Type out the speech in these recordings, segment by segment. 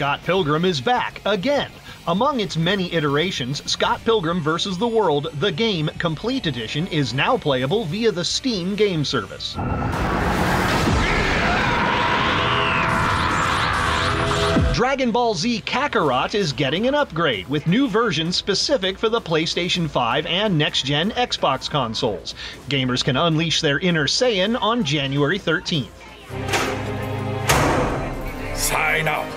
Scott Pilgrim is back again. Among its many iterations, Scott Pilgrim vs. the World, the Game Complete Edition, is now playable via the Steam game service. Dragon Ball Z Kakarot is getting an upgrade with new versions specific for the PlayStation 5 and next-gen Xbox consoles. Gamers can unleash their inner Saiyan on January 13th. Sign up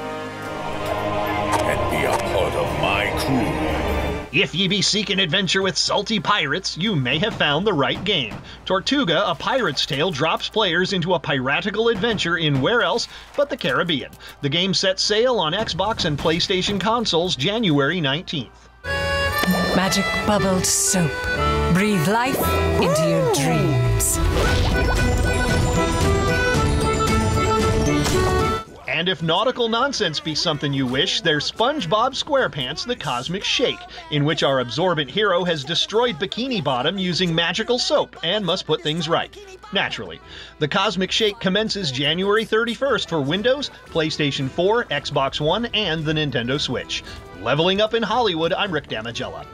and be a part of my crew. If ye be seeking adventure with salty pirates, you may have found the right game. Tortuga, a pirate's tale, drops players into a piratical adventure in where else but the Caribbean. The game sets sail on Xbox and PlayStation consoles January 19th. Magic bubbled soap. Breathe life into your dreams. And if nautical nonsense be something you wish, there's SpongeBob SquarePants The Cosmic Shake, in which our absorbent hero has destroyed Bikini Bottom using magical soap and must put things right. Naturally. The Cosmic Shake commences January 31st for Windows, PlayStation 4, Xbox One, and the Nintendo Switch. Leveling up in Hollywood, I'm Rick Damigella.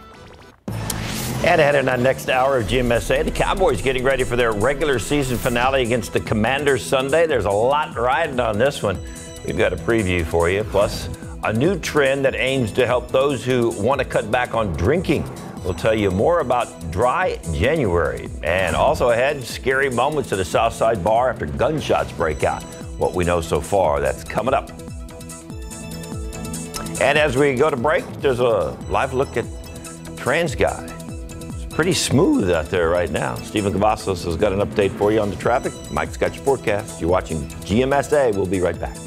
And ahead in our next hour of GMSA, the Cowboys getting ready for their regular season finale against the Commanders Sunday. There's a lot riding on this one. We've got a preview for you, plus a new trend that aims to help those who want to cut back on drinking. We'll tell you more about Dry January. And also ahead, scary moments at a Southside bar after gunshots break out. What we know so far, that's coming up. And as we go to break, there's a live look at TransGuide. It's pretty smooth out there right now. Stephen Cavazos has got an update for you on the traffic. Mike's got your forecast. You're watching GMSA. We'll be right back.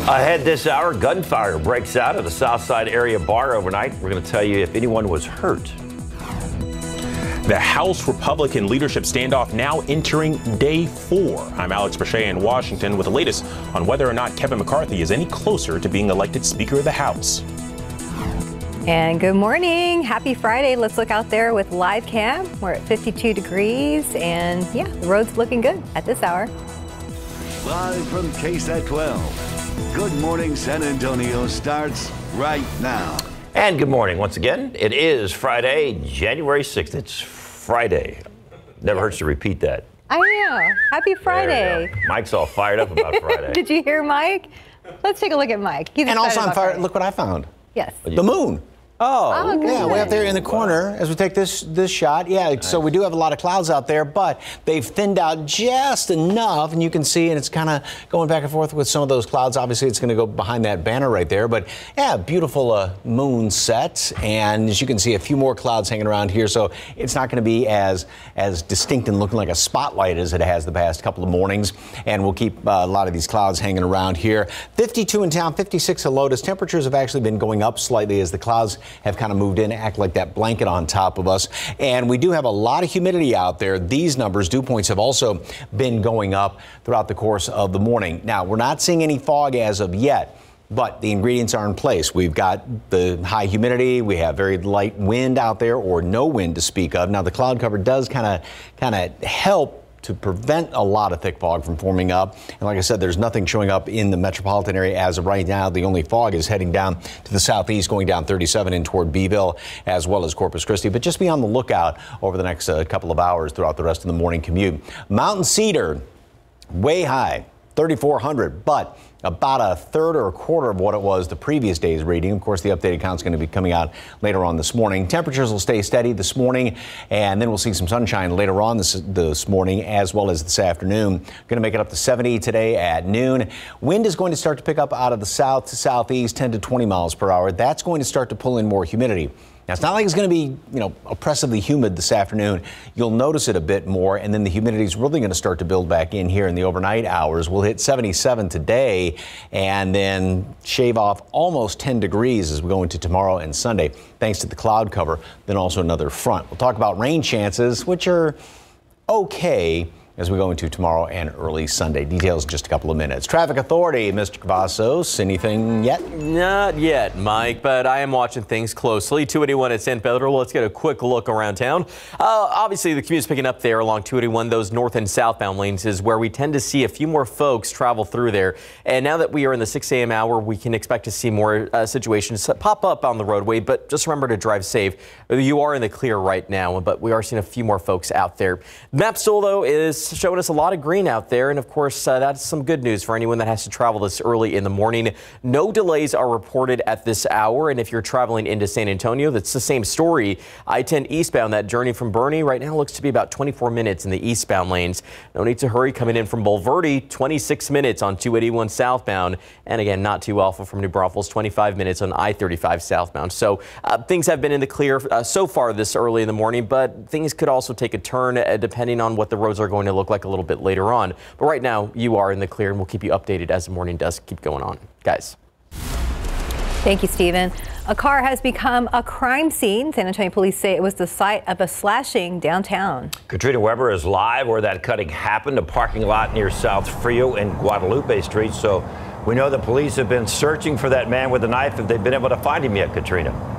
Ahead this hour, gunfire breaks out at a Southside area bar overnight. We're going to tell you if anyone was hurt. The House Republican leadership standoff now entering day 4. I'm Alex Bechet in Washington with the latest on whether or not Kevin McCarthy is any closer to being elected Speaker of the House. And good morning. Happy Friday. Let's look out there with live cam. We're at 52 degrees and yeah, the road's looking good at this hour. Live from KSAT 12. Good Morning San Antonio starts right now. And good morning once again. It is Friday, January 6th. It's Friday. Never hurts to repeat that. I know. Happy Friday. Mike's all fired up about Friday. Did you hear Mike? Let's take a look at Mike. He's and also, I'm fired. Friday. Look what I found. Yes. The moon. Oh, good. Yeah, way up there in the corner as we take this shot. Yeah, nice. So we do have a lot of clouds out there, but they've thinned out just enough, and you can see, and it's kind of going back and forth with some of those clouds. Obviously, it's going to go behind that banner right there, but yeah, beautiful moon set, and as you can see, a few more clouds hanging around here, so it's not going to be as distinct and looking like a spotlight as it has the past couple of mornings, and we'll keep a lot of these clouds hanging around here. 52 in town, 56 at Lotus. Temperatures have actually been going up slightly as the clouds have kind of moved in, act like that blanket on top of us. And we do have a lot of humidity out there. These numbers, dew points, have also been going up throughout the course of the morning. Now, we're not seeing any fog as of yet, but the ingredients are in place. We've got the high humidity. We have very light wind out there, or no wind to speak of. Now, the cloud cover does kind of help to prevent a lot of thick fog from forming up. And like I said, there's nothing showing up in the metropolitan area as of right now. The only fog is heading down to the southeast, going down 37 in toward Beeville, as well as Corpus Christi. But just be on the lookout over the next couple of hours throughout the rest of the morning commute. Mountain Cedar, way high, 3,400, but about a third or a quarter of what it was the previous day's reading. Of course, the updated count's going to be coming out later on this morning. Temperatures will stay steady this morning, and then we'll see some sunshine later on this morning as well as this afternoon. Going to make it up to 70 today at noon. Wind is going to start to pick up out of the south to southeast, 10 to 20 miles per hour. That's going to start to pull in more humidity. Now, it's not like it's going to be, oppressively humid this afternoon. You'll notice it a bit more, and then the humidity is really going to start to build back in here in the overnight hours. We'll hit 77 today and then shave off almost 10 degrees as we go into tomorrow and Sunday, thanks to the cloud cover, then also another front. We'll talk about rain chances, which are okay. as we go into tomorrow and early Sunday. Details in just a couple of minutes. Traffic Authority, Mr. Cavazos, anything yet? Not yet, Mike, but I am watching things closely. 281 at San Pedro. Let's get a quick look around town. Obviously, the commute's picking up there along 281. Those north and southbound lanes is where we tend to see a few more folks travel through there. And now that we are in the 6 a.m. hour, we can expect to see more situations pop up on the roadway. But just remember to drive safe. You are in the clear right now, but we are seeing a few more folks out there. Map still, though, is showing us a lot of green out there. And of course, that's some good news for anyone that has to travel this early in the morning. No delays are reported at this hour. And if you're traveling into San Antonio, that's the same story. I-10 eastbound, that journey from Bernie right now looks to be about 24 minutes in the eastbound lanes. No need to hurry coming in from Bulverde, 26 minutes on 281 southbound. And again, not too awful from New Braunfels, 25 minutes on I-35 southbound. So things have been in the clear so far this early in the morning, but things could also take a turn depending on what the roads are going to look like a little bit later on. But right now, you are in the clear, and we'll keep you updated as the morning does keep going on. Guys. Thank you, Stephen. A car has become a crime scene. San Antonio police say it was the site of a slashing downtown. Katrina Weber is live where that cutting happened, a parking lot near South Frio and Guadalupe Street. So we know the police have been searching for that man with the knife. Have they been able to find him yet, Katrina?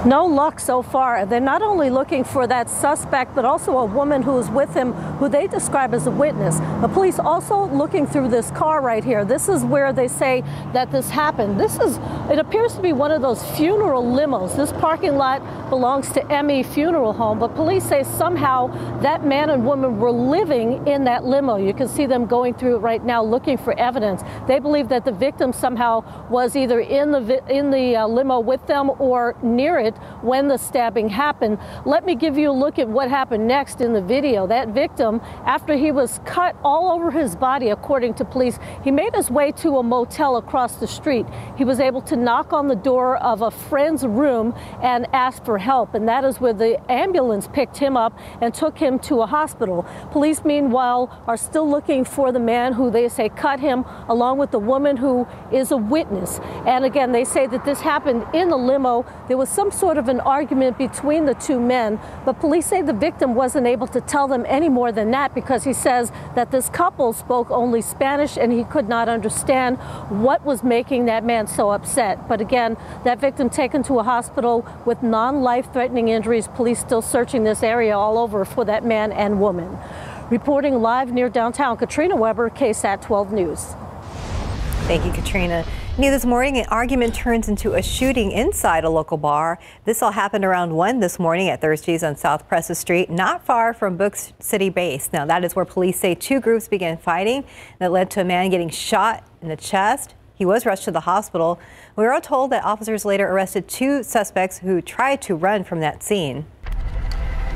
No luck so far. They're not only looking for that suspect, but also a woman who is with him, who they describe as a witness. The police also looking through this car right here. This is where they say that this happened. It appears to be one of those funeral limos. This parking lot belongs to Emmy Funeral Home, but police say somehow that man and woman were living in that limo. You can see them going through it right now looking for evidence. They believe that the victim somehow was either in the limo with them or near it when the stabbing happened. Let me give you a look at what happened next in the video. That victim, after he was cut all over his body, according to police, he made his way to a motel across the street. He was able to knock on the door of a friend's room and ask for help, and that is where the ambulance picked him up and took him to a hospital. Police, meanwhile, are still looking for the man who they say cut him, along with the woman who is a witness. And again, they say that this happened in the limo. There was some sort of an argument between the two men, but police say the victim wasn't able to tell them any more than that because he says that this couple spoke only Spanish and he could not understand what was making that man so upset. But again, that victim taken to a hospital with non-life-threatening injuries. Police still searching this area all over for that man and woman. Reporting live near downtown, Katrina Weber, KSAT 12 News. Thank you, Katrina. New this morning, an argument turns into a shooting inside a local bar. This all happened around 1 this morning at Thursday's on South Presses Street, not far from Books City Base. Now, that is where police say two groups began fighting that led to a man getting shot in the chest. He was rushed to the hospital. We were all told that officers later arrested two suspects who tried to run from that scene.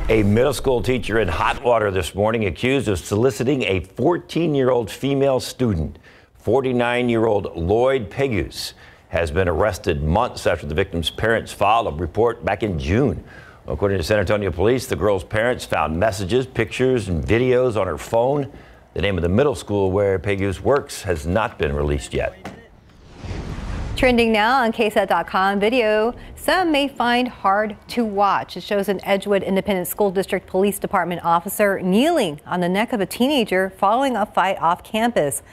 A middle school teacher in hot water this morning accused of soliciting a 14-year-old female student. 49-year-old Lloyd Pegus has been arrested months after the victim's parents filed a report back in June. According to San Antonio police, the girl's parents found messages, pictures, and videos on her phone. The name of the middle school where Pegus works has not been released yet. Trending now on KSAT.com, video some may find hard to watch. It shows an Edgewood Independent School District Police Department officer kneeling on the neck of a teenager following a fight off campus.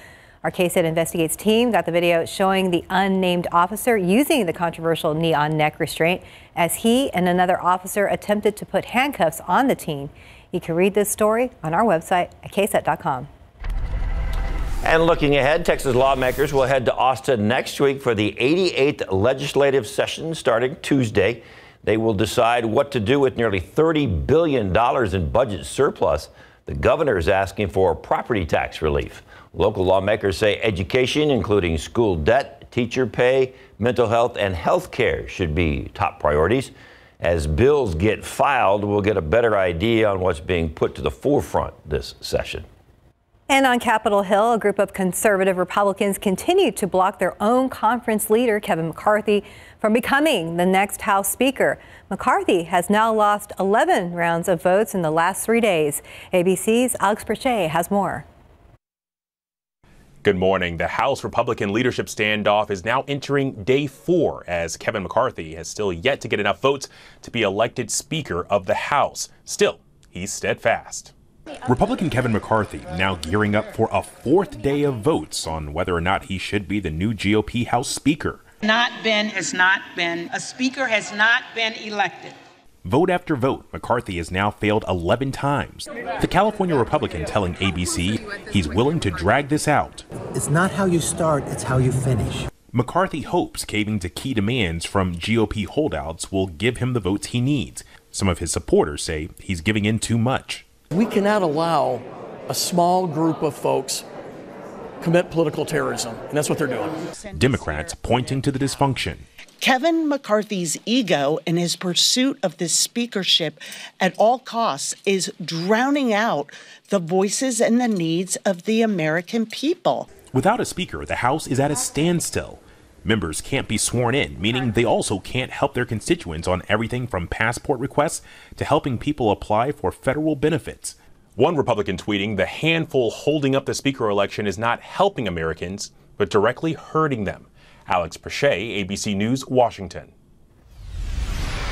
Our KSAT Investigates team got the video showing the unnamed officer using the controversial knee-on neck restraint as he and another officer attempted to put handcuffs on the teen. You can read this story on our website at KSAT.com. And looking ahead, Texas lawmakers will head to Austin next week for the 88th legislative session starting Tuesday. They will decide what to do with nearly $30 billion in budget surplus. The governor is asking for property tax relief. Local lawmakers say education, including school debt, teacher pay, mental health, and health care should be top priorities. As bills get filed, we'll get a better idea on what's being put to the forefront this session. And on Capitol Hill, a group of conservative Republicans continue to block their own conference leader, Kevin McCarthy, from becoming the next House Speaker. McCarthy has now lost 11 rounds of votes in the last 3 days. ABC's Alex Perche has more. Good morning. The House Republican leadership standoff is now entering day 4 as Kevin McCarthy has still yet to get enough votes to be elected Speaker of the House. Still, he's steadfast. Republican Kevin McCarthy now gearing up for a fourth day of votes on whether or not he should be the new GOP House Speaker. A speaker has not been elected. Vote after vote, McCarthy has now failed 11 times. The California Republican telling ABC he's willing to drag this out. It's not how you start, it's how you finish. McCarthy hopes caving to key demands from GOP holdouts will give him the votes he needs. Some of his supporters say he's giving in too much. We cannot allow a small group of folks commit political terrorism, and that's what they're doing. Democrats pointing to the dysfunction. Kevin McCarthy's ego and his pursuit of this speakership at all costs is drowning out the voices and the needs of the American people. Without a speaker, the House is at a standstill. Members can't be sworn in, meaning they also can't help their constituents on everything from passport requests to helping people apply for federal benefits. One Republican tweeting, the handful holding up the speaker election is not helping Americans, but directly hurting them. Alex Perche, ABC News, Washington.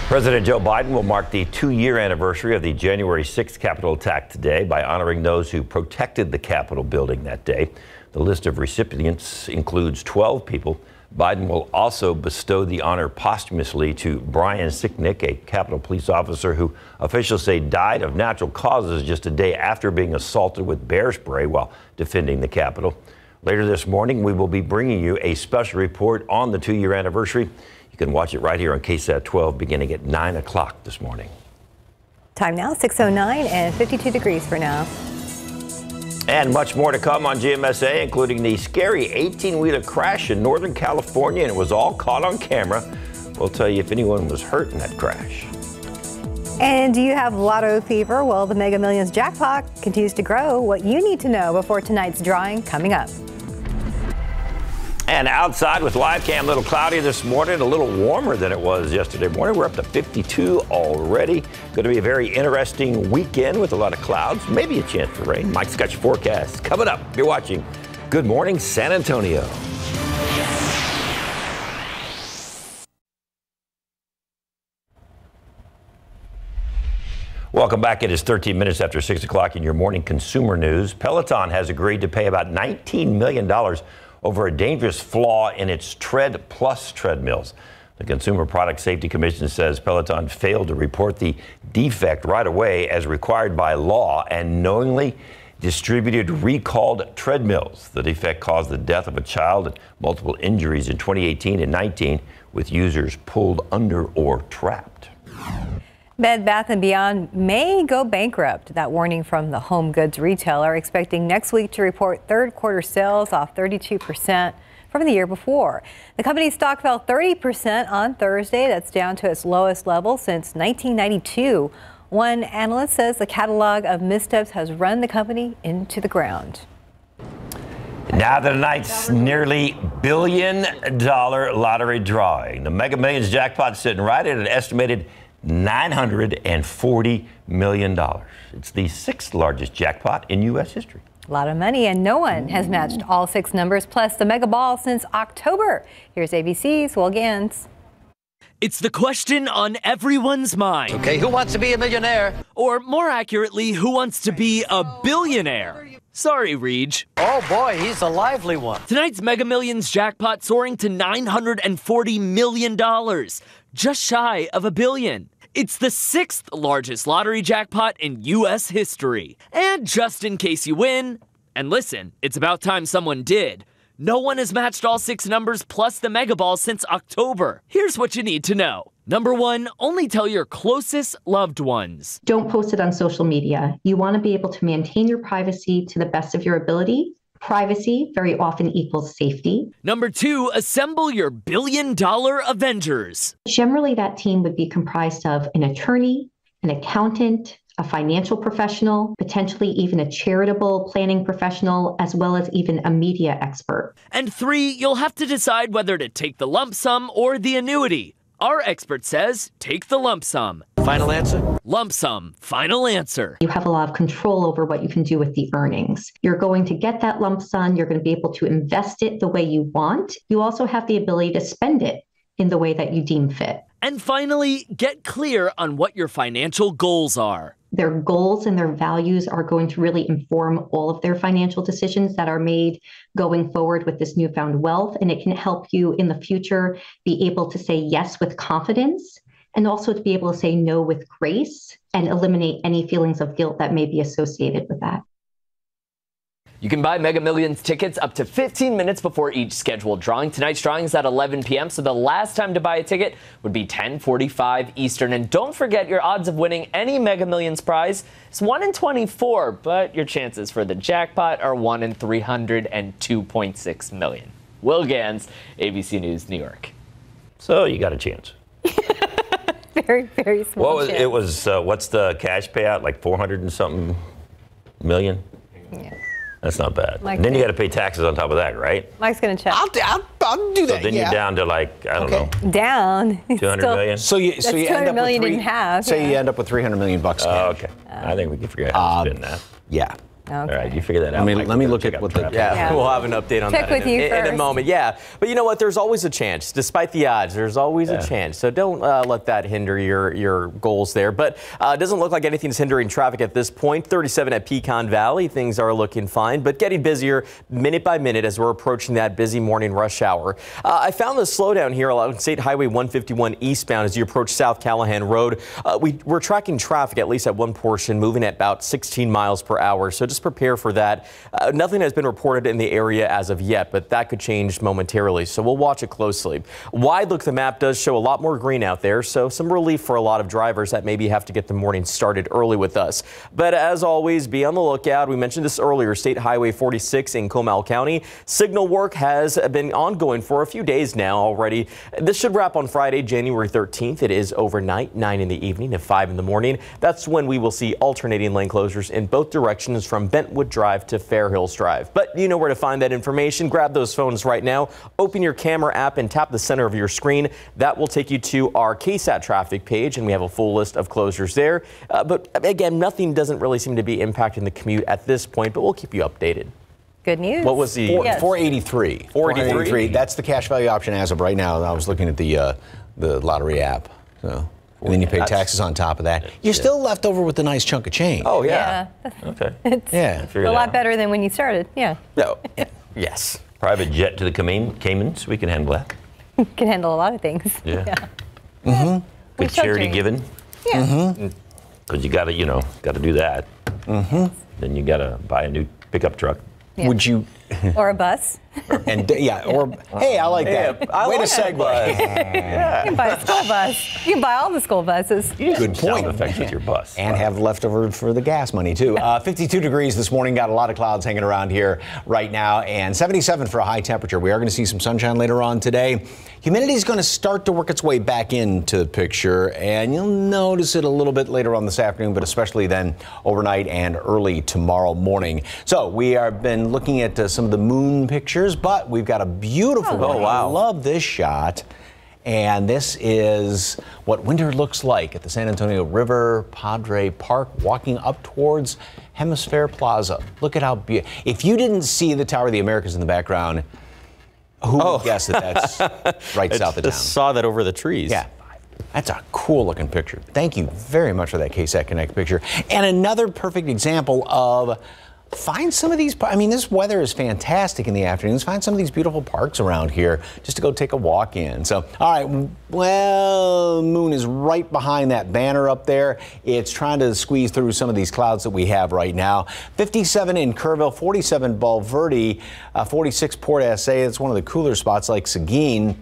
President Joe Biden will mark the 2-year anniversary of the January 6th Capitol attack today by honoring those who protected the Capitol building that day. The list of recipients includes 12 people. Biden will also bestow the honor posthumously to Brian Sicknick, a Capitol police officer who officials say died of natural causes just a day after being assaulted with bear spray while defending the Capitol. Later this morning, we will be bringing you a special report on the 2-year anniversary. You can watch it right here on KSAT 12 beginning at 9 o'clock this morning. Time now, 6:09 and 52 degrees for now. And much more to come on GMSA, including the scary 18-wheeler crash in Northern California, and it was all caught on camera. We'll tell you if anyone was hurt in that crash. And do you have lotto fever? Well, the Mega Millions jackpot continues to grow. What you need to know before tonight's drawing coming up. And outside with live cam, a little cloudy this morning, a little warmer than it was yesterday morning. We're up to 52 already. Going to be a very interesting weekend with a lot of clouds, maybe a chance for rain. Mike's got your forecast. Coming up, you're watching Good Morning San Antonio. Welcome back. It is 13 minutes after 6 o'clock in your morning consumer news. Peloton has agreed to pay about $19 million over a dangerous flaw in its Tread Plus treadmills. The Consumer Product Safety Commission says Peloton failed to report the defect right away as required by law and knowingly distributed recalled treadmills. The defect caused the death of a child and multiple injuries in 2018 and 19 with users pulled under or trapped. Bed Bath & Beyond may go bankrupt. That warning from the home goods retailer, expecting next week to report third quarter sales off 32% from the year before. The company's stock fell 30% on Thursday. That's down to its lowest level since 1992. One analyst says the catalog of missteps has run the company into the ground. Now to tonight's nearly $1 billion lottery drawing. The Mega Millions jackpot sitting right at an estimated $940 million. It's the 6th largest jackpot in U.S. history. A lot of money, and no one has matched all 6 numbers plus the mega ball since October. Here's ABC's Will Gans. It's the question on everyone's mind. Okay, who wants to be a millionaire? Or more accurately, who wants to be a billionaire? Sorry, Reg. Oh boy, he's a lively one. Tonight's Mega Millions jackpot soaring to $940 million, just shy of $1 billion. It's the 6th largest lottery jackpot in U.S. history. And just in case you win, and listen, it's about time someone did, no one has matched all 6 numbers plus the Mega Ball since October. Here's what you need to know. Number 1, only tell your closest loved ones. Don't post it on social media. You want to be able to maintain your privacy to the best of your ability. Privacy very often equals safety. Number 2, assemble your $1 billion Avengers. Generally, that team would be comprised of an attorney, an accountant, a financial professional, potentially even a charitable planning professional, as well as even a media expert. And 3, you'll have to decide whether to take the lump sum or the annuity. Our expert says take the lump sum. Final answer? Lump sum. Final answer. You have a lot of control over what you can do with the earnings. You're going to get that lump sum. You're going to be able to invest it the way you want. You also have the ability to spend it in the way that you deem fit. And finally, get clear on what your financial goals are. Their goals and their values are going to really inform all of their financial decisions that are made going forward with this newfound wealth. And it can help you in the future be able to say yes with confidence, and also to be able to say no with grace and eliminate any feelings of guilt that may be associated with that. You can buy Mega Millions tickets up to 15 minutes before each scheduled drawing. Tonight's drawing is at 11 p.m., so the last time to buy a ticket would be 10:45 Eastern. And don't forget, your odds of winning any Mega Millions prize is 1 in 24, but your chances for the jackpot are 1 in 302.6 million. Will Gans, ABC News, New York. So you got a chance. Very, very small. What's the cash payout? Like 400 and something million? Yeah. That's not bad. Mike, then you got to pay taxes on top of that, right? Mike's going to check. I'll do that. So then you're down to like, I don't know. Down. 200 million? So you That's end 200 up million with in half. Say you end up with $300 million bucks. Oh, okay. I think we can figure out how to spend that. Yeah. Okay. All right, you figure that out. Let me look at what the... Yeah, we'll have an update on Check that with you in a first. moment. Yeah, but you know what? There's always a chance. Despite the odds, there's always a chance. So don't let that hinder your goals there. But it doesn't look like anything's hindering traffic at this point. 37 at Pecan Valley. Things are looking fine, but getting busier minute by minute as we're approaching that busy morning rush hour. I found the slowdown here along State Highway 151 eastbound as you approach South Callahan Road. We're tracking traffic, at least at one portion, moving at about 16 miles per hour. So just prepare for that. Nothing has been reported in the area as of yet, but that could change momentarily, so we'll watch it closely. Wide look, the map does show a lot more green out there, so some relief for a lot of drivers that maybe have to get the morning started early with us. But as always, be on the lookout. We mentioned this earlier, State Highway 46 in Comal County. Signal work has been ongoing for a few days now already. This should wrap on Friday, January 13th. It is overnight, 9 in the evening to 5 in the morning. That's when we will see alternating lane closures in both directions from Bentwood Drive to Fair Hills Drive. But you know where to find that information. Grab those phones right now. Open your camera app and tap the center of your screen. That will take you to our KSAT traffic page, and we have a full list of closures there. But again, nothing doesn't really seem to be impacting the commute at this point, but we'll keep you updated. Good news. What was the 483? 483. That's the cash value option as of right now. I was looking at the lottery app. So. And then you pay taxes on top of that. You're still left over with a nice chunk of change. Oh, yeah. Okay. It's a lot better than when you started. Yeah. No. Yes. Private jet to the Caymans. We can handle that. Can handle a lot of things. Yeah. Mm-hmm. Good charity giving. Yeah. Because you got to do that. Mm-hmm. Then you got to buy a new pickup truck. Yeah. Would you? Or a bus. Hey, I like that. Way to segue. You can buy a school bus. You can buy all the school buses. Good point. Sound effects with your bus. And have leftover for the gas money, too. 52 degrees this morning. Got a lot of clouds hanging around here right now. And 77 for a high temperature. We are going to see some sunshine later on today. Humidity is going to start to work its way back into the picture. And you'll notice it a little bit later on this afternoon, but especially then overnight and early tomorrow morning. So we have been looking at some of the moon pictures, but we've got a beautiful one. Wow. I love this shot. And this is what winter looks like at the San Antonio River Padre Park, walking up towards Hemisphere Plaza. Look at how beautiful. If you didn't see the Tower of the Americas in the background, who would guess that that's right south of town? I just saw that over the trees. Yeah. That's a cool looking picture. Thank you very much for that KSAT Connect picture. And another perfect example of find some of these, this weather is fantastic in the afternoons. Find some of these beautiful parks around here just to go take a walk in. So, all right, well, moon is right behind that banner up there. It's trying to squeeze through some of these clouds that we have right now. 57 in Kerrville, 47 Bulverde, 46 Port SA. It's one of the cooler spots like Seguin.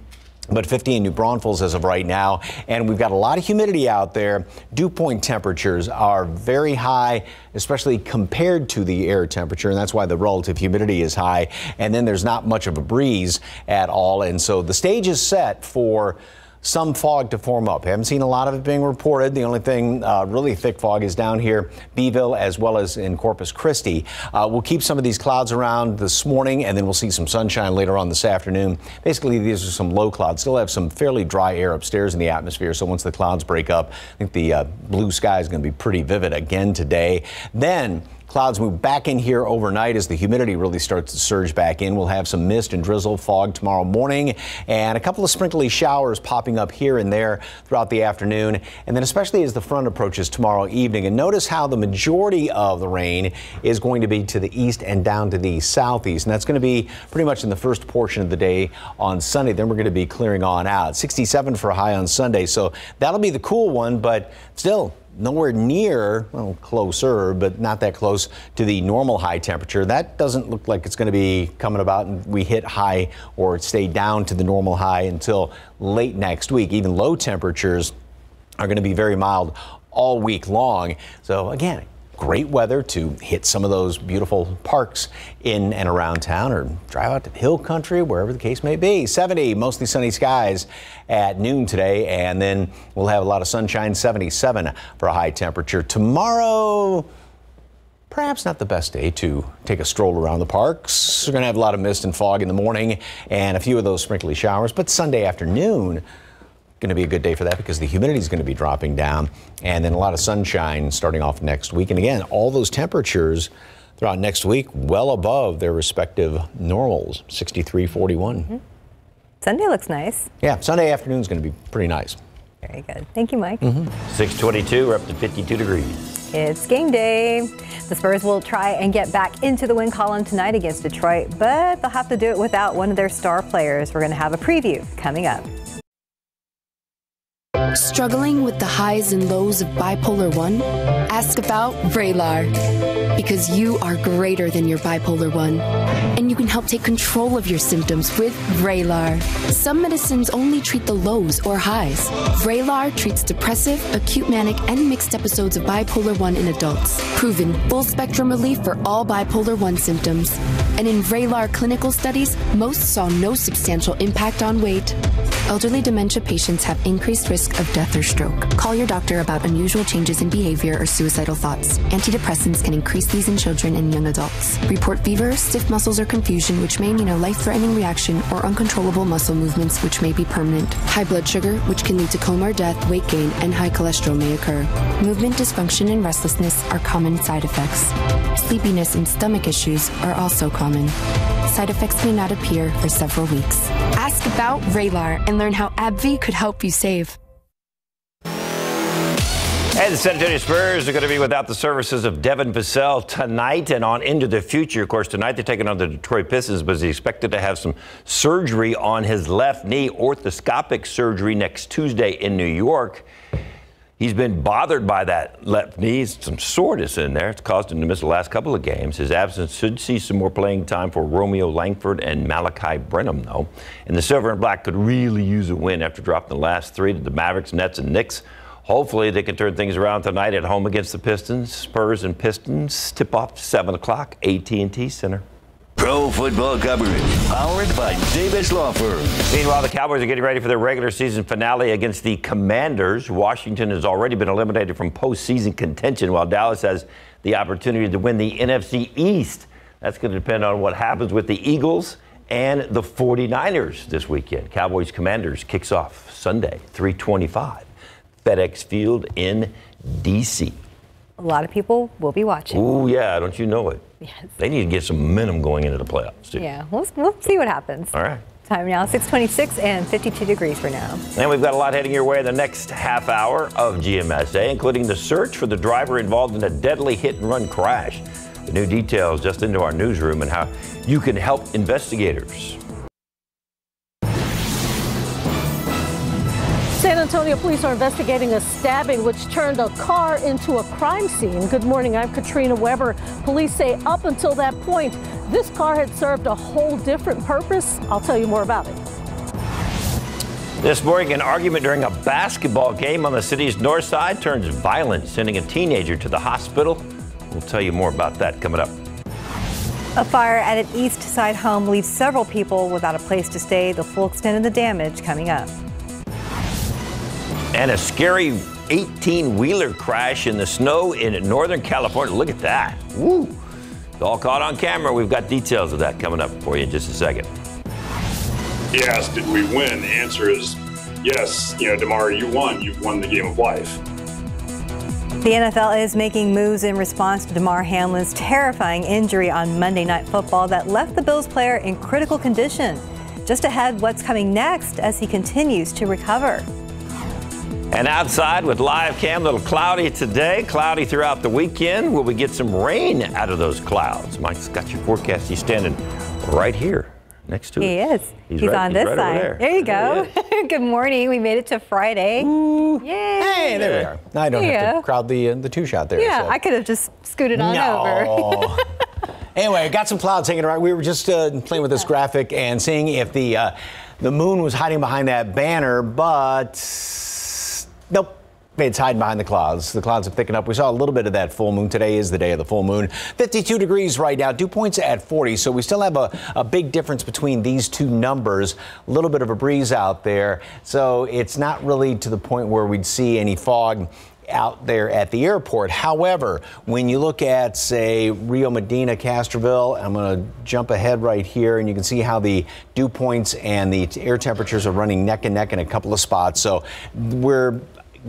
But 50 in New Braunfels as of right now. And we've got a lot of humidity out there. Dew point temperatures are very high, especially compared to the air temperature. And that's why the relative humidity is high. And then there's not much of a breeze at all. And so the stage is set for some fog to form up. Haven't seen a lot of it being reported. The only thing really thick fog is down here, Beeville, as well as in Corpus Christi. We'll keep some of these clouds around this morning, and then we'll see some sunshine later on this afternoon. Basically, these are some low clouds. Still have some fairly dry air upstairs in the atmosphere, so once the clouds break up, I think the blue sky is going to be pretty vivid again today. Then clouds move back in here overnight as the humidity really starts to surge back in. We'll have some mist and drizzle, fog tomorrow morning, and a couple of sprinkly showers popping up here and there throughout the afternoon, and then especially as the front approaches tomorrow evening. And notice how the majority of the rain is going to be to the east and down to the southeast, and that's going to be pretty much in the first portion of the day on Sunday. Then we're going to be clearing on out. 67 for a high on Sunday, so that'll be the cool one, but still nowhere near, well, closer, but not that close to the normal high temperature. That doesn't look like it's going to be coming about and we hit high or stay down to the normal high until late next week. Even low temperatures are going to be very mild all week long. So again, great weather to hit some of those beautiful parks in and around town or drive out to the hill country, wherever the case may be. 70, mostly sunny skies at noon today, and then we'll have a lot of sunshine, 77 for a high temperature. Tomorrow, perhaps not the best day to take a stroll around the parks. We're going to have a lot of mist and fog in the morning and a few of those sprinkly showers, but Sunday afternoon, going to be a good day for that because the humidity is going to be dropping down, and then a lot of sunshine starting off next week. And again, all those temperatures throughout next week well above their respective normals, 63, 41. Mm-hmm. Sunday looks nice. Yeah, Sunday afternoon is going to be pretty nice. Very good. Thank you, Mike. 622, we're up to 52 degrees. It's game day. The Spurs will try and get back into the win column tonight against Detroit, but they'll have to do it without one of their star players. We're going to have a preview coming up. Struggling with the highs and lows of bipolar 1? Ask about Vraylar. Because you are greater than your bipolar 1. And you can help take control of your symptoms with Vraylar. Some medicines only treat the lows or highs. Vraylar treats depressive, acute manic, and mixed episodes of bipolar 1 in adults. Proven full spectrum relief for all bipolar 1 symptoms. And in Vraylar clinical studies, most saw no substantial impact on weight. Elderly dementia patients have increased risk of death or stroke. Call your doctor about unusual changes in behavior or suicidal thoughts. Antidepressants can increase these in children and young adults. Report fever, stiff muscles or confusion, which may mean a life-threatening reaction, or uncontrollable muscle movements, which may be permanent. High blood sugar, which can lead to coma or death, weight gain, and high cholesterol may occur. Movement dysfunction and restlessness are common side effects. Sleepiness and stomach issues are also common. Side effects may not appear for several weeks. Ask about Vraylar and learn how AbbVie could help you save. And the San Antonio Spurs are going to be without the services of Devin Vassell tonight and on into the future. Of course, tonight they're taking on the Detroit Pistons, but he's expected to have some surgery on his left knee, orthoscopic surgery next Tuesday in New York. He's been bothered by that left knee, some soreness in there. It's caused him to miss the last couple of games. His absence should see some more playing time for Romeo Langford and Malachi Brenham, though. And the Silver and Black could really use a win after dropping the last three to the Mavericks, Nets, and Knicks. Hopefully they can turn things around tonight at home against the Pistons. Spurs and Pistons tip off 7 o'clock, AT&T Center. Pro football coverage powered by Davis Law Firm. Meanwhile, the Cowboys are getting ready for their regular season finale against the Commanders. Washington has already been eliminated from postseason contention, while Dallas has the opportunity to win the NFC East. That's going to depend on what happens with the Eagles and the 49ers this weekend. Cowboys Commanders kicks off Sunday, 3:25, FedEx Field in D.C. A lot of people will be watching. Oh, yeah, don't you know it? Yes. They need to get some momentum going into the playoffs, too. Yeah, we'll see what happens. All right. Time now, 6:26 and 52 degrees for now. And we've got a lot heading your way in the next half hour of GMSA, including the search for the driver involved in a deadly hit-and-run crash. The new details just into our newsroom and how you can help investigators. San Antonio police are investigating a stabbing which turned a car into a crime scene. Good morning, I'm Katrina Weber. Police say up until that point, this car had served a whole different purpose. I'll tell you more about it. This morning, an argument during a basketball game on the city's north side turns violent, sending a teenager to the hospital. We'll tell you more about that coming up. A fire at an East Side home leaves several people without a place to stay. The full extent of the damage coming up. And a scary 18-wheeler crash in the snow in Northern California. Look at that. Woo! It's all caught on camera. We've got details of that coming up for you in just a second. Yes, did we win? The answer is yes. DeMar, you won. You've won the game of life. The NFL is making moves in response to Damar Hamlin's terrifying injury on Monday Night Football that left the Bills player in critical condition. Just ahead, what's coming next as he continues to recover. And outside with live cam, a little cloudy today, cloudy throughout the weekend. Will we get some rain out of those clouds? Mike's got your forecast. He's standing right here next to us. He is. He's right, on this right side. There you go. Good morning. We made it to Friday. Ooh. Yay. Hey, there we are. Now I don't have to crowd the two-shot there. Yeah, so. I could have just scooted on over. Anyway, got some clouds hanging around. We were just playing with this graphic and seeing if the moon was hiding behind that banner, but nope. It's hiding behind the clouds. The clouds have thickened up. We saw a little bit of that full moon. Today is the day of the full moon. 52 degrees right now. Dew points at 40. So we still have a big difference between these two numbers. A little bit of a breeze out there. So it's not really to the point where we'd see any fog out there at the airport. However, when you look at, say, Rio Medina, Castroville, I'm going to jump ahead right here, and you can see how the dew points and the air temperatures are running neck and neck in a couple of spots. So we're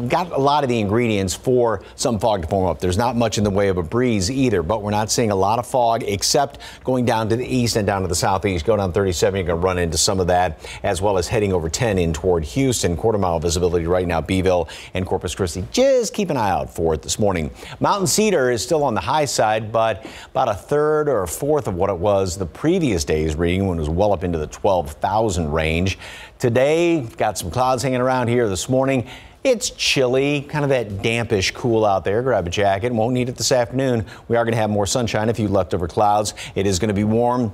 got a lot of the ingredients for some fog to form up. There's not much in the way of a breeze either, but we're not seeing a lot of fog except going down to the east and down to the southeast. Go down 37, you're going to run into some of that, as well as heading over 10 in toward Houston. Quarter-mile visibility right now, Beeville and Corpus Christi. Just keep an eye out for it this morning. Mountain Cedar is still on the high side, but about a third or a fourth of what it was the previous day's reading, when it was well up into the 12,000 range. Today, got some clouds hanging around here this morning. It's chilly, kind of that dampish cool out there. Grab a jacket. Won't need it this afternoon. We are going to have more sunshine, a few leftover clouds. It is going to be warm,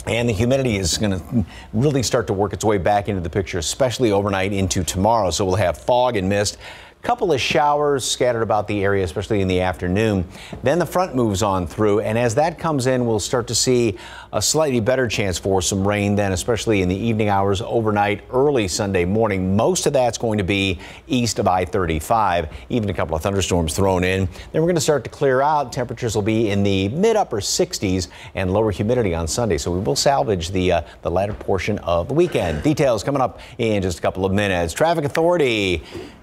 and the humidity is going to really start to work its way back into the picture, especially overnight into tomorrow. So we'll have fog and mist. Couple of showers scattered about the area, especially in the afternoon. Then the front moves on through, and as that comes in, we'll start to see a slightly better chance for some rain then, especially in the evening hours, overnight, early Sunday morning. Most of that's going to be east of I-35, even a couple of thunderstorms thrown in. Then we're going to start to clear out. Temperatures will be in the mid-upper 60s and lower humidity on Sunday, so we will salvage the latter portion of the weekend. Details coming up in just a couple of minutes. Traffic Authority.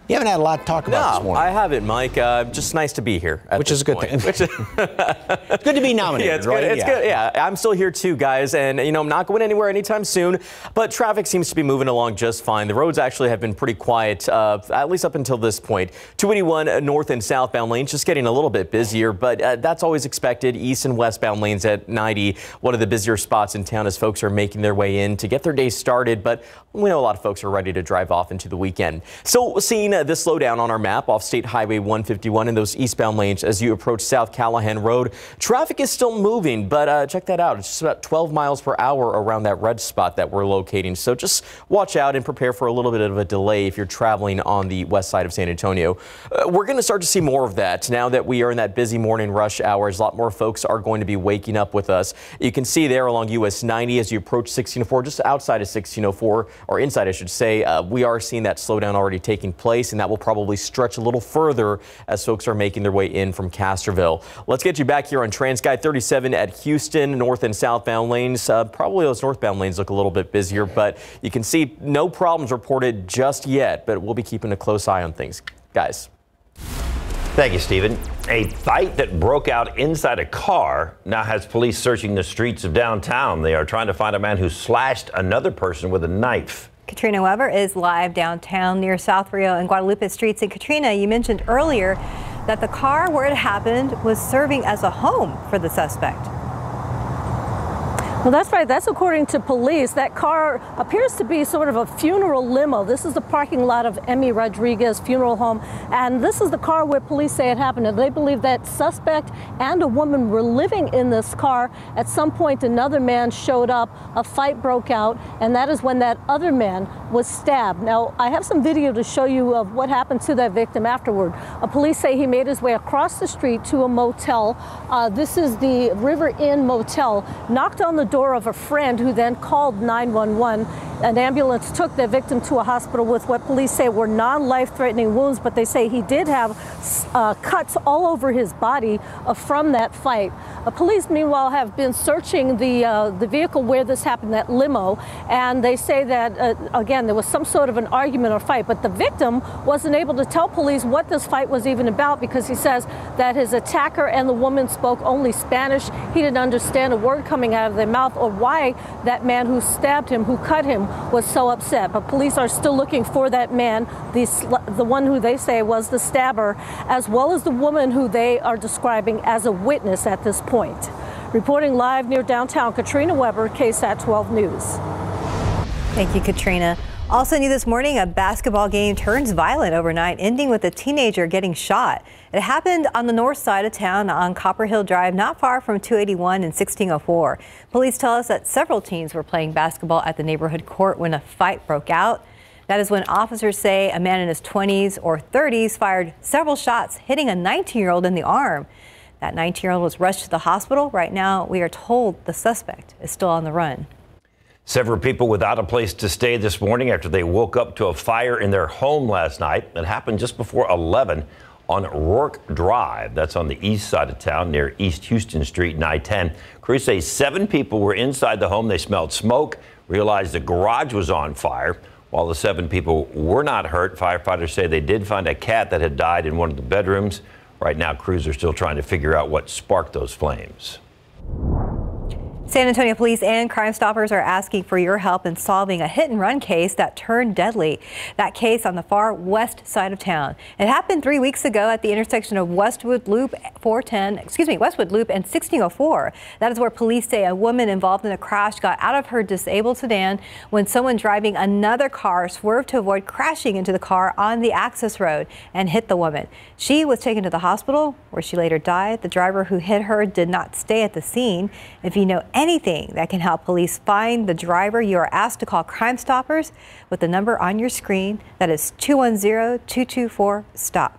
You haven't had a lot to talk about this morning. I haven't, Mike. Just nice to be here. Which is a good thing. It's good to be nominated, yeah, it's right? Good. It's good. Yeah, I'm still here too, guys. And, you know, I'm not going anywhere anytime soon. But traffic seems to be moving along just fine. The roads actually have been pretty quiet, at least up until this point. 281 north and southbound lanes just getting a little bit busier. But that's always expected. East and westbound lanes at 90, one of the busier spots in town as folks are making their way in to get their day started. But we know a lot of folks are ready to drive off into the weekend. So seeing this slowdown on our map off State Highway 151 in those eastbound lanes as you approach South Callahan Road. Traffic is still moving, but check that out. It's just about 12 miles per hour around that red spot that we're locating. So just watch out and prepare for a little bit of a delay if you're traveling on the west side of San Antonio. We're going to start to see more of that now that we are in that busy morning rush hours. A lot more folks are going to be waking up with us. You can see there along US 90 as you approach 1604, just outside of 1604, or inside, I should say, we are seeing that slowdown already taking place, and that will probably stretch a little further as folks are making their way in from Castroville. Let's get you back here on TransGuide 37 at Houston, north and southbound lanes. Probably those northbound lanes look a little bit busier, but you can see no problems reported just yet, but we'll be keeping a close eye on things. Guys. Thank you, Stephen. A fight that broke out inside a car now has police searching the streets of downtown. They are trying to find a man who slashed another person with a knife. Katrina Weber is live downtown near South Rio and Guadalupe streets. And Katrina, you mentioned earlier that the car where it happened was serving as a home for the suspect. Well, that's right. That's according to police. That car appears to be sort of a funeral limo. This is the parking lot of Emmy Rodriguez Funeral Home, and this is the car where police say it happened. And they believe that suspect and a woman were living in this car. At some point, another man showed up, a fight broke out, and that is when that other man was stabbed. Now, I have some video to show you of what happened to that victim afterward. Police say he made his way across the street to a motel. This is the River Inn Motel, knocked on the door of a friend who then called 911. An ambulance took the victim to a hospital with what police say were non-life-threatening wounds, but they say he did have cuts all over his body from that fight. Police, meanwhile, have been searching the vehicle where this happened, that limo, and they say that, again, there was some sort of an argument or fight, but the victim wasn't able to tell police what this fight was even about because he says that his attacker and the woman spoke only Spanish. He didn't understand a word coming out of their mouth or why that man who stabbed him, who cut him, was so upset. But police are still looking for that man, the one who they say was the stabber, as well as the woman who they are describing as a witness at this point. Reporting live near downtown, Katrina Weber, KSAT 12 News. Thank you, Katrina. Also new this morning, a basketball game turns violent overnight, ending with a teenager getting shot. It happened on the north side of town on Copper Hill Drive, not far from 281 and 1604. Police tell us that several teens were playing basketball at the neighborhood court when a fight broke out. That is when officers say a man in his 20s or 30s fired several shots, hitting a 19-year-old in the arm. That 19-year-old was rushed to the hospital. Right now, we are told the suspect is still on the run. Several people without a place to stay this morning after they woke up to a fire in their home last night. It happened just before 11 on Rourke Drive. That's on the east side of town near East Houston Street and I-10. Crews say 7 people were inside the home. They smelled smoke, realized the garage was on fire. While the 7 people were not hurt, firefighters say they did find a cat that had died in one of the bedrooms. Right now, crews are still trying to figure out what sparked those flames. San Antonio police and Crime Stoppers are asking for your help in solving a hit-and-run case that turned deadly. That case on the far west side of town. It happened 3 weeks ago at the intersection of Westwood Loop and 1604. That is where police say a woman involved in a crash got out of her disabled sedan when someone driving another car swerved to avoid crashing into the car on the access road and hit the woman. She was taken to the hospital where she later died. The driver who hit her did not stay at the scene. If you know anything that can help police find the driver, you are asked to call Crime Stoppers with the number on your screen. That is 210-224-STOP.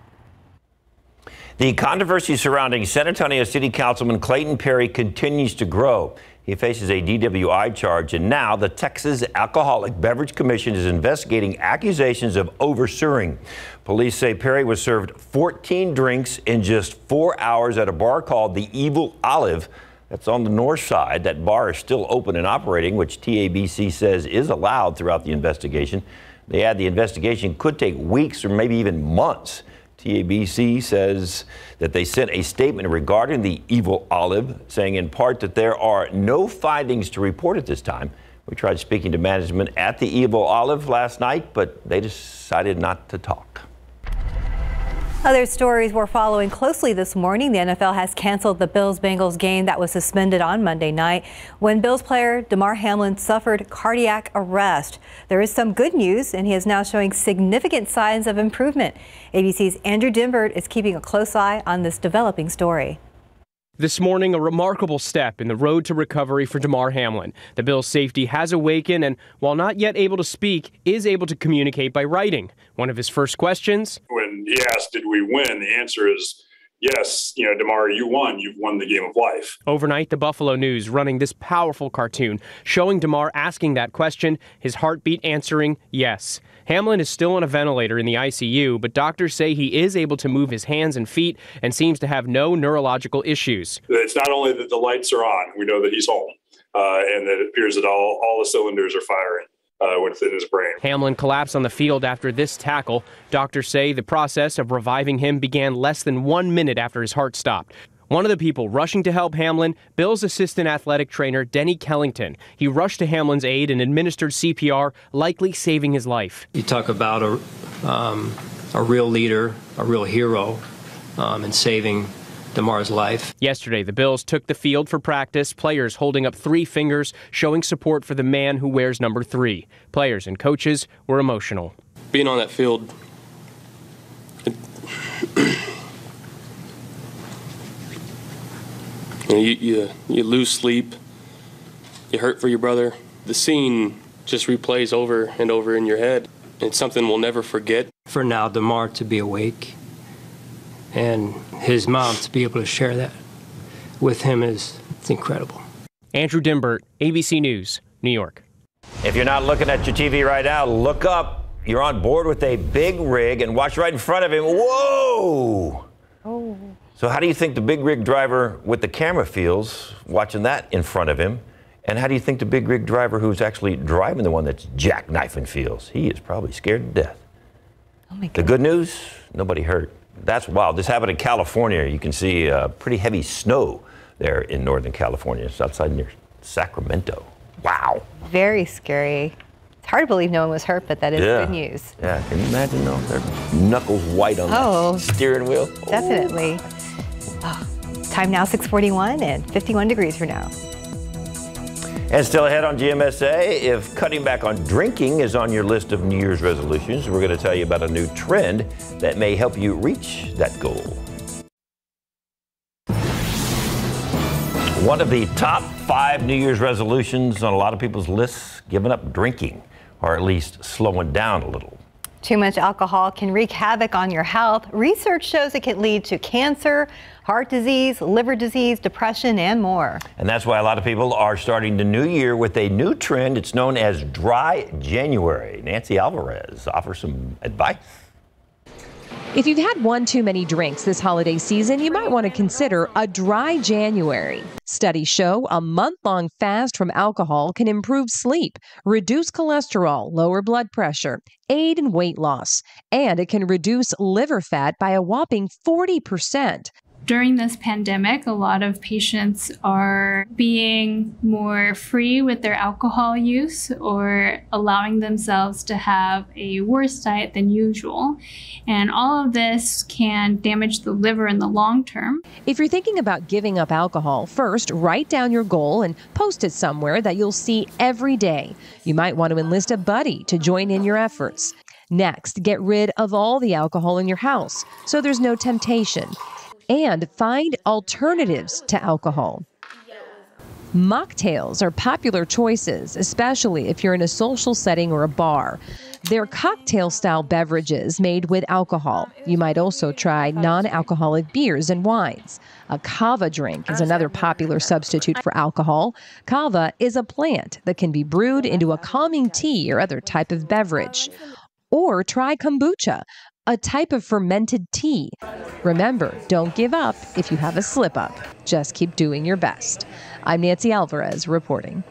The controversy surrounding San Antonio City Councilman Clayton Perry continues to grow. He faces a DWI charge, and now the Texas Alcoholic Beverage Commission is investigating accusations of over-serving. Police say Perry was served 14 drinks in just 4 hours at a bar called the Evil Olive. That's on the north side. That bar is still open and operating, which TABC says is allowed throughout the investigation. They add the investigation could take weeks or maybe even months. TABC says that they sent a statement regarding the Evil Olive, saying in part that there are no findings to report at this time. We tried speaking to management at the Evil Olive last night, but they decided not to talk. Other stories we're following closely this morning. The NFL has canceled the Bills-Bengals game that was suspended on Monday night when Bills player Damar Hamlin suffered cardiac arrest. There is some good news, and he is now showing significant signs of improvement. ABC's Andrew Dimbert is keeping a close eye on this developing story. This morning, a remarkable step in the road to recovery for Damar Hamlin. The Bills' safety has awakened and, while not yet able to speak, is able to communicate by writing. One of his first questions. When he asked, did we win? The answer is yes. Damar, you won. You've won the game of life. Overnight, the Buffalo News running this powerful cartoon showing Damar asking that question, his heartbeat answering yes. Hamlin is still on a ventilator in the ICU, but doctors say he is able to move his hands and feet and seems to have no neurological issues. It's not only that the lights are on, we know that he's home, and that it appears that all the cylinders are firing within his brain. Hamlin collapsed on the field after this tackle. Doctors say the process of reviving him began less than 1 minute after his heart stopped. One of the people rushing to help Hamlin, Bills assistant athletic trainer Denny Kellington. He rushed to Hamlin's aid and administered CPR, likely saving his life. You talk about a real leader, a real hero, in saving Damar's life. Yesterday, the Bills took the field for practice, players holding up 3 fingers, showing support for the man who wears number 3. Players and coaches were emotional. Being on that field, you lose sleep, you hurt for your brother. The scene just replays over and over in your head. It's something we'll never forget. For now, Damar to be awake and his mom to be able to share that with him it's incredible. Andrew Dimbert, ABC News, New York. If you're not looking at your TV right now, look up. You're on board with a big rig and watch right in front of him. Whoa! Oh. So how do you think the big rig driver with the camera feels watching that in front of him? And how do you think the big rig driver who's actually driving the one that's jackknifing feels? He is probably scared to death. Oh my God. The good news, nobody hurt. That's wild. This happened in California. You can see pretty heavy snow there in Northern California. It's outside near Sacramento. Wow. Very scary. It's hard to believe no one was hurt, but that is good news. Yeah, can you imagine though? Their knuckles white on the steering wheel. Definitely. Oh. Time now 6:41 and 51 degrees for now. And still ahead on GMSA, if cutting back on drinking is on your list of New Year's resolutions, we're going to tell you about a new trend that may help you reach that goal. One of the top 5 New Year's resolutions on a lot of people's lists, giving up drinking, or at least slowing down a little. Too much alcohol can wreak havoc on your health. Research shows it can lead to cancer, heart disease, liver disease, depression, and more. And that's why a lot of people are starting the new year with a new trend. It's known as Dry January. Nancy Alvarez offers some advice. If you've had one too many drinks this holiday season, you might want to consider a dry January. Studies show a month-long fast from alcohol can improve sleep, reduce cholesterol, lower blood pressure, aid in weight loss, and it can reduce liver fat by a whopping 40%. During this pandemic, a lot of patients are being more free with their alcohol use or allowing themselves to have a worse diet than usual. And all of this can damage the liver in the long term. If you're thinking about giving up alcohol, first write down your goal and post it somewhere that you'll see every day. You might want to enlist a buddy to join in your efforts. Next, get rid of all the alcohol in your house so there's no temptation. And find alternatives to alcohol. Mocktails are popular choices, especially if you're in a social setting or a bar. They're cocktail-style beverages made with alcohol. You might also try non-alcoholic beers and wines. A kava drink is another popular substitute for alcohol. Kava is a plant that can be brewed into a calming tea or other type of beverage. Or try kombucha, a type of fermented tea. Remember, don't give up if you have a slip-up. Just keep doing your best. I'm Nancy Alvarez reporting.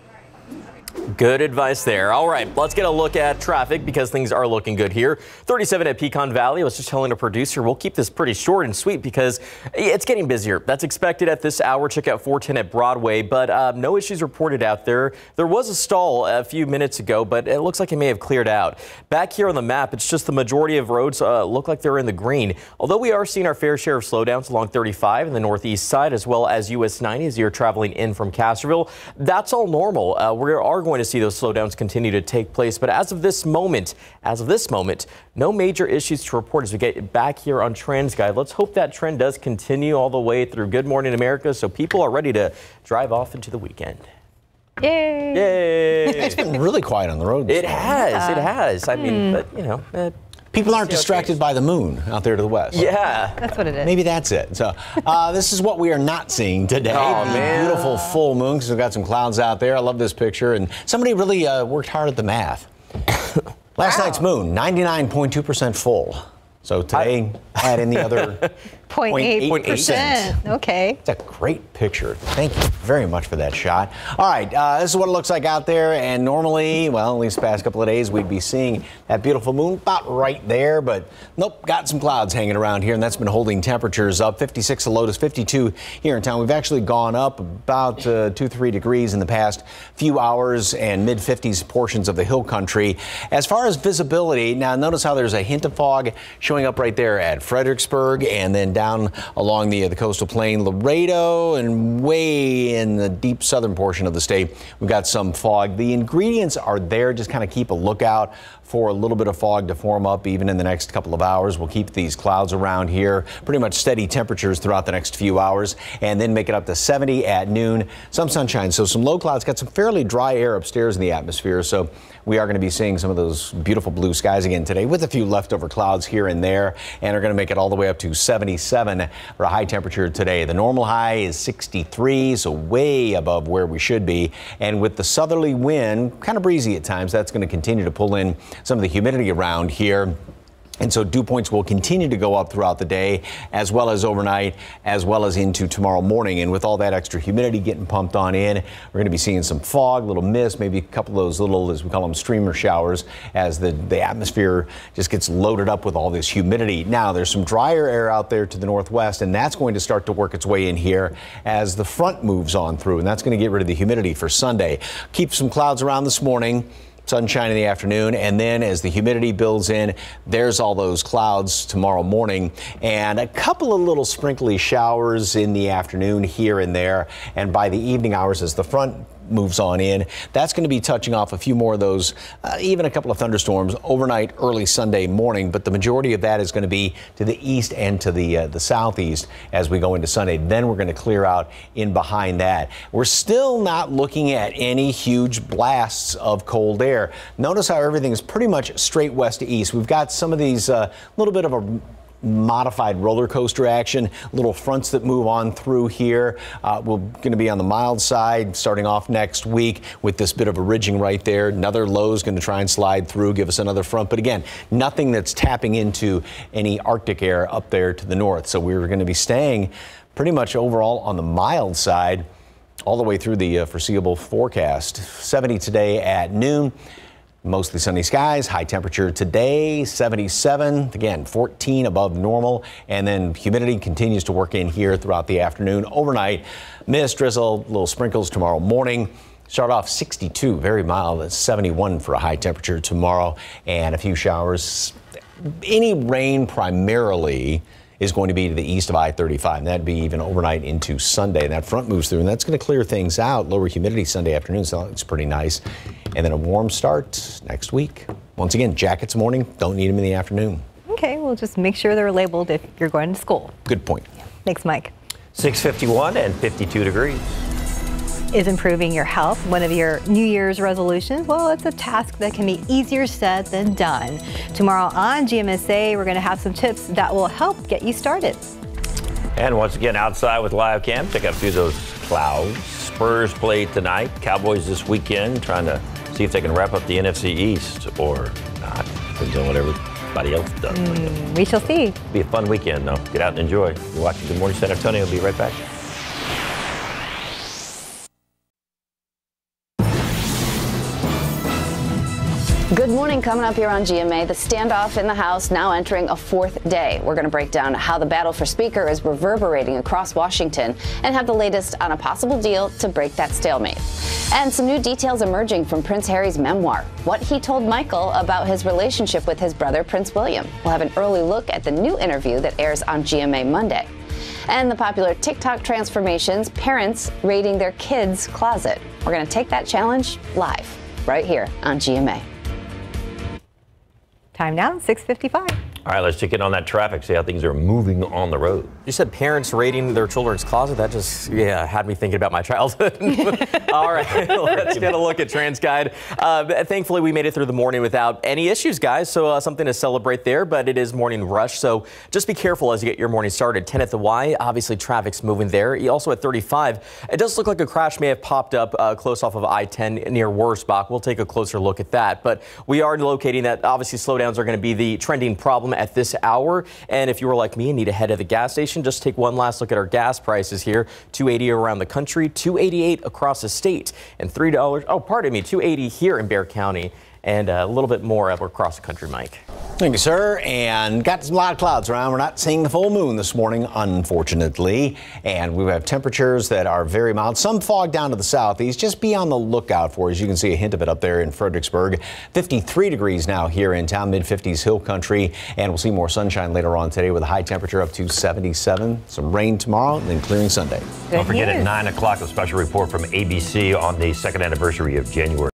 Good advice there. All right, let's get a look at traffic because things are looking good here. 37 at Pecan Valley. I was just telling a producer we'll keep this pretty short and sweet because it's getting busier. That's expected at this hour. Check out 410 at Broadway, but no issues reported out there. There was a stall a few minutes ago, but it looks like it may have cleared out. Back here on the map, it's just the majority of roads look like they're in the green, although we are seeing our fair share of slowdowns along 35 in the northeast side as well as US 90 as you're traveling in from Castroville. That's all normal. We are going to see those slowdowns continue to take place, but as of this moment, no major issues to report as we get back here on TransGuide. Let's hope that trend does continue all the way through Good Morning America so people are ready to drive off into the weekend. Yay! Yay! It's been really quiet on the road. It has. I mean, but you know. People aren't distracted by the moon out there to the west. Yeah. That's what it is. Maybe that's it. So this is what we are not seeing today. Oh, man. Beautiful full moon because we've got some clouds out there. I love this picture. And somebody really worked hard at the math. Last night's moon, 99.2% full. So today, add in the other 0.8%. Okay. It's a great picture. Thank you very much for that shot. All right, this is what it looks like out there. And normally, well, at least the past couple of days, we'd be seeing that beautiful moon about right there. But nope, got some clouds hanging around here, and that's been holding temperatures up. 56 at Lotus, 52 here in town. We've actually gone up about 2-3 degrees in the past few hours and mid-50s portions of the hill country. As far as visibility, now notice how there's a hint of fog showing up right there at Fredericksburg and then down along the coastal plain, Laredo, and way in the deep southern portion of the state. We've got some fog. The ingredients are there. Just kind of keep a lookout for a little bit of fog to form up even in the next couple of hours. We'll keep these clouds around here. Pretty much steady temperatures throughout the next few hours and then make it up to 70 at noon. Some sunshine, so some low clouds. Got some fairly dry air upstairs in the atmosphere, so we are going to be seeing some of those beautiful blue skies again today with a few leftover clouds here and there, and are going to make it all the way up to 76 77 for a high temperature today. The normal high is 63, so way above where we should be. And with the southerly wind, kind of breezy at times, that's going to continue to pull in some of the humidity around here. And so dew points will continue to go up throughout the day, as well as overnight, as well as into tomorrow morning. And with all that extra humidity getting pumped on in, we're going to be seeing some fog, little mist, maybe a couple of those little, as we call them, streamer showers, as the atmosphere just gets loaded up with all this humidity. Now, there's some drier air out there to the northwest, and that's going to start to work its way in here as the front moves on through, and that's going to get rid of the humidity for Sunday. Keep some clouds around this morning. Sunshine in the afternoon, and then as the humidity builds in, there's all those clouds tomorrow morning, and a couple of little sprinkly showers in the afternoon here and there, and by the evening hours as the front moves on in, that's going to be touching off a few more of those, even a couple of thunderstorms overnight, early Sunday morning, but the majority of that is going to be to the east and to the southeast as we go into Sunday. Then we're going to clear out in behind that. We're still not looking at any huge blasts of cold air. Notice how everything is pretty much straight west to east. We've got some of these little bit of a modified roller coaster action, little fronts that move on through here. We're going to be on the mild side starting off next week with this bit of a ridging right there. Another low is going to try and slide through, give us another front. But again, nothing that's tapping into any Arctic air up there to the north. So we're going to be staying pretty much overall on the mild side all the way through the foreseeable forecast. 70 today at noon. Mostly sunny skies, high temperature today, 77, again, 14 above normal, and then humidity continues to work in here throughout the afternoon. Overnight, mist, drizzle, little sprinkles tomorrow morning. Start off 62, very mild, at 71 for a high temperature tomorrow, and a few showers. Any rain primarily is going to be to the east of I-35, and that'd be even overnight into Sunday. And that front moves through, and that's going to clear things out. Lower humidity Sunday afternoon, so it's pretty nice. And then a warm start next week. Once again, jackets morning, don't need them in the afternoon. Okay, well, just make sure they're labeled if you're going to school. Good point. Thanks, Mike. 6:51 and 52 degrees. Is improving your health one of your New Year's resolutions? Well, it's a task that can be easier said than done. Tomorrow on GMSA, we're going to have some tips that will help get you started. And once again, outside with live cam, check out a few of those clouds. Spurs play tonight. Cowboys this weekend, trying to see if they can wrap up the NFC East or not. Depends on what everybody else does. We shall see. It'll be a fun weekend, though. Get out and enjoy. You're watching Good Morning San Antonio. We'll be right back. Good morning. Coming up here on GMA, the standoff in the House now entering a fourth day. We're going to break down how the battle for Speaker is reverberating across Washington and have the latest on a possible deal to break that stalemate. And some new details emerging from Prince Harry's memoir, what he told Michael about his relationship with his brother, Prince William. We'll have an early look at the new interview that airs on GMA Monday. And the popular TikTok transformations, parents raiding their kids' closet. We're going to take that challenge live right here on GMA. Time now, 6:55. All right, let's check in on that traffic, see how things are moving on the road. You said parents raiding their children's closet. That just, had me thinking about my childhood. All right, let's get a look at TransGuide. Thankfully, we made it through the morning without any issues, guys, so something to celebrate there, but it is morning rush, so just be careful as you get your morning started. 10 at the Y, obviously traffic's moving there. Also at 35, it does look like a crash may have popped up close off of I-10 near Wurzbach. We'll take a closer look at that, but we are locating that obviously slowdowns are going to be the trending problem at this hour. And if you were like me and need to head to the gas station, just take one last look at our gas prices here. $2.80 around the country, $2.88 across the state, and $2.80 here in Bexar County, and a little bit more up across the country, Mike. Thank you, sir. And got a lot of clouds around. We're not seeing the full moon this morning, unfortunately. And we have temperatures that are very mild. Some fog down to the southeast. Just be on the lookout for, as you can see a hint of it up there in Fredericksburg. 53 degrees now here in town, mid-50s hill country. And we'll see more sunshine later on today with a high temperature up to 77. Some rain tomorrow and then clearing Sunday. Don't forget at 9 o'clock, a special report from ABC on the second anniversary of January